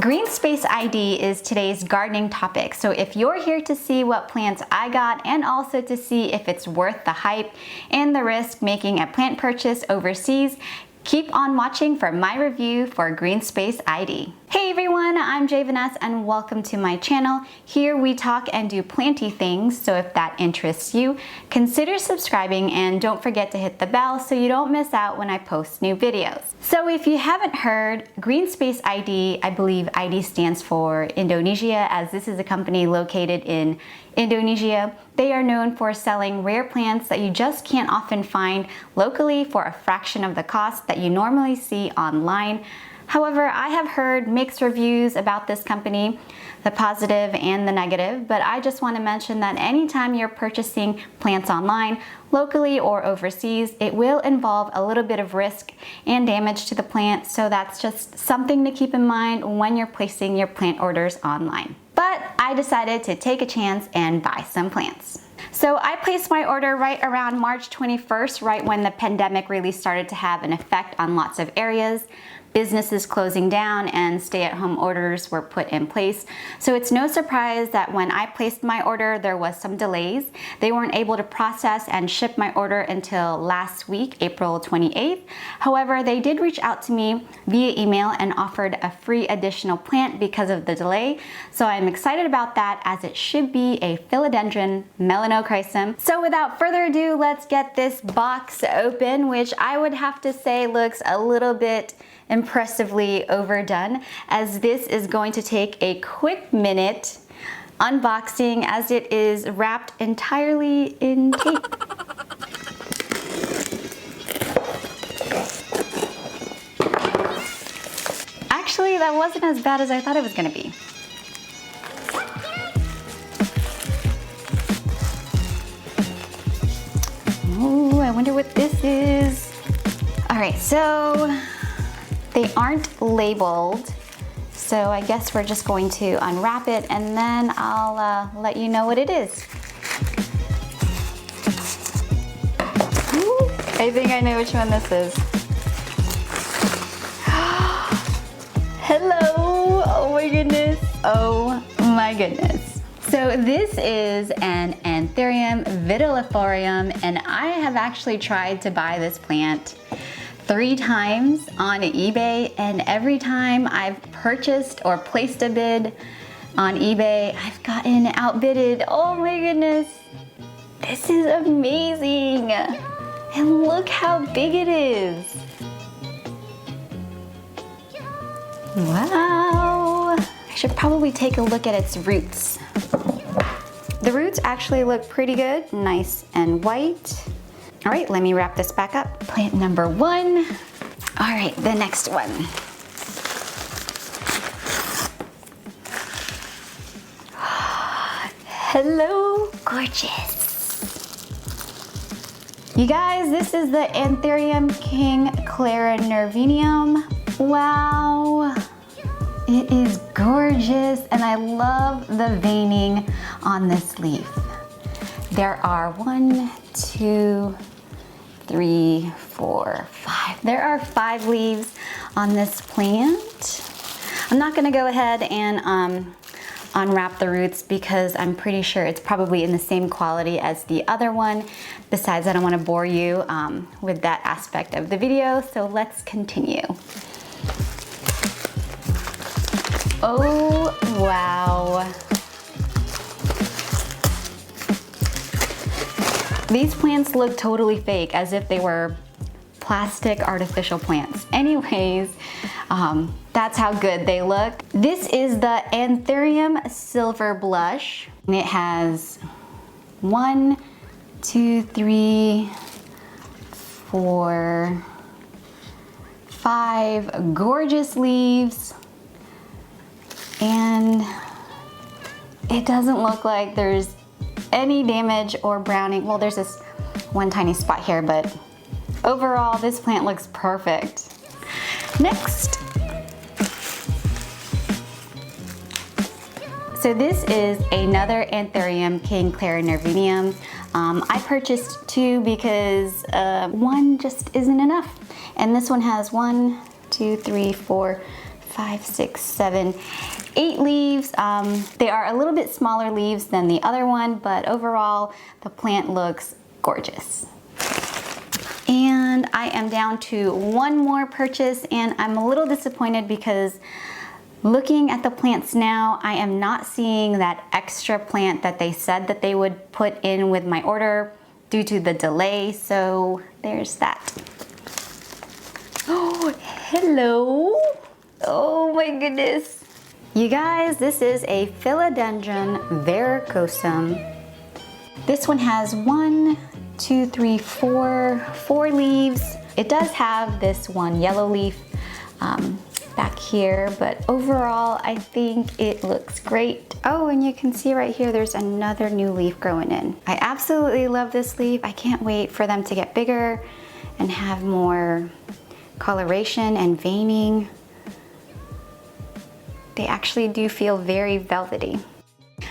Green space ID is today's gardening topic, so if you're here to see what plants I got and also to see if it's worth the hype and the risk making a plant purchase overseas, keep on watching for my review for Green Space ID. Hey everyone, I'm Javeness and welcome to my channel. Here we talk and do planty things, so if that interests you, consider subscribing and don't forget to hit the bell so you don't miss out when I post new videos. So if you haven't heard, Green Space ID, I believe ID stands for Indonesia, as this is a company located in Indonesia. They are known for selling rare plants that you just can't often find locally for a fraction of the cost that you normally see online. However, I have heard mixed reviews about this company, the positive and the negative, but I just want to mention that anytime you're purchasing plants online, locally or overseas, it will involve a little bit of risk and damage to the plant, so that's just something to keep in mind when you're placing your plant orders online. But I decided to take a chance and buy some plants. So I placed my order right around March 21st, right when the pandemic really started to have an effect on lots of areas. Businesses closing down and stay-at-home orders were put in place. So it's no surprise that when I placed my order, there was some delays. They weren't able to process and ship my order until last week, April 28th. However, they did reach out to me via email and offered a free additional plant because of the delay. So I'm excited about that, as it should be a Philodendron Verrucosum. So without further ado, let's get this box open, which I would have to say looks a little bit impressively overdone, as this is going to take a quick minute unboxing, as it is wrapped entirely in tape. Actually, that wasn't as bad as I thought it was going to be. Ooh, I wonder what this is. All right, so they aren't labeled, so I guess we're just going to unwrap it and then I'll let you know what it is. Ooh, I think I know which one this is. Hello! Oh my goodness! Oh my goodness! So this is an Anthurium Vittarifolium, and I have actually tried to buy this plant 3 times on eBay, and every time I've purchased or placed a bid on eBay, I've gotten outbidded. Oh my goodness, this is amazing, and look how big it is. Wow, I should probably take a look at its roots. The roots actually look pretty good, nice and white. All right, let me wrap this back up. Plant number 1. All right, the next one. Hello, gorgeous. You guys, this is the Anthurium King Clarinervium. Wow, it is gorgeous, and I love the veining on this leaf. There are 1, 2, 3, 4, 5. There are 5 leaves on this plant. I'm not gonna go ahead and unwrap the roots because I'm pretty sure it's probably in the same quality as the other one. Besides, I don't wanna bore you with that aspect of the video, so let's continue. Oh, wow. These plants look totally fake, as if they were plastic artificial plants. Anyways, that's how good they look. This is the Anthurium Silver Blush. And it has 1, 2, 3, 4, 5 gorgeous leaves. And it doesn't look like there's any damage or browning. Well, there's this one tiny spot here, but overall this plant looks perfect. Next. So this is another Anthurium King Clarinervium. I purchased 2 because 1 just isn't enough. And this one has 1, 2, 3, 4, 5, 6, 7, 8 leaves. They are a little bit smaller leaves than the other one, but overall the plant looks gorgeous. And I am down to one more purchase, and I'm a little disappointed because looking at the plants now, I am not seeing that extra plant that they said that they would put in with my order due to the delay, so there's that. Oh, hello. Oh my goodness. You guys, this is a Philodendron Verrucosum. This one has 1, 2, 3, 4 leaves. It does have this one yellow leaf back here, but overall I think it looks great. Oh, and you can see right here there's another new leaf growing in. I absolutely love this leaf. I can't wait for them to get bigger and have more coloration and veining. They actually do feel very velvety.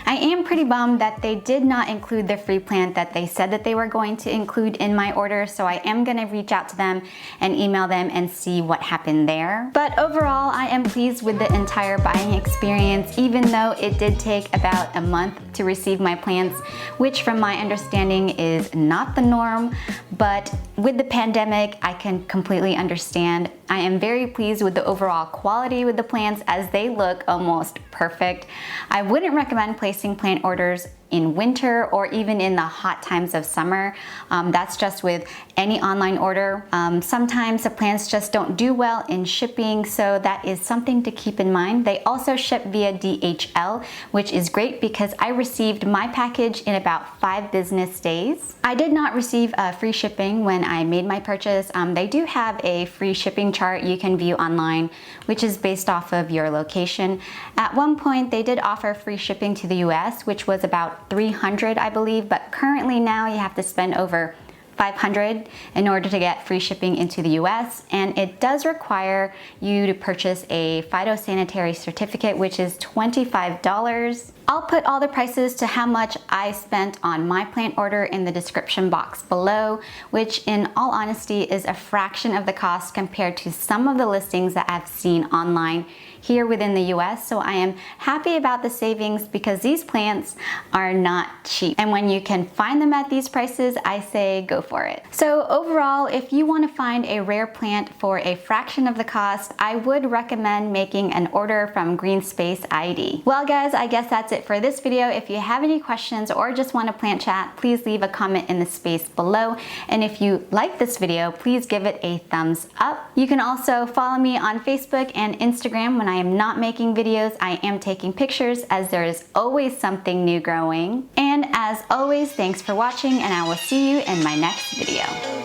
I am pretty bummed that they did not include the free plant that they said that they were going to include in my order, so I am going to reach out to them and email them and see what happened there. But overall, I am pleased with the entire buying experience, even though it did take about a month to receive my plants, which from my understanding is not the norm, but with the pandemic, I can completely understand. I am very pleased with the overall quality with the plants as they look almost perfect. I wouldn't recommend placing plant orders in winter or even in the hot times of summer. That's just with any online order. Sometimes the plants just don't do well in shipping, so that is something to keep in mind. They also ship via DHL, which is great because I received my package in about 5 business days. I did not receive free shipping when I made my purchase. They do have a free shipping chart you can view online, which is based off of your location. At one point, they did offer free shipping to the US, which was about $300, I believe, but currently now you have to spend over $500 in order to get free shipping into the US, and it does require you to purchase a Phytosanitary Certificate, which is $25. I'll put all the prices to how much I spent on my plant order in the description box below, which in all honesty is a fraction of the cost compared to some of the listings that I've seen online here within the US, so I am happy about the savings because these plants are not cheap. And when you can find them at these prices, I say go for it. So overall, if you want to find a rare plant for a fraction of the cost, I would recommend making an order from Green Space ID. Well guys, I guess that's it for this video. If you have any questions or just want to plant chat, please leave a comment in the space below. And if you like this video, please give it a thumbs up. You can also follow me on Facebook and Instagram. When I am not making videos, I am taking pictures as there is always something new growing. And as always, thanks for watching and I will see you in my next video.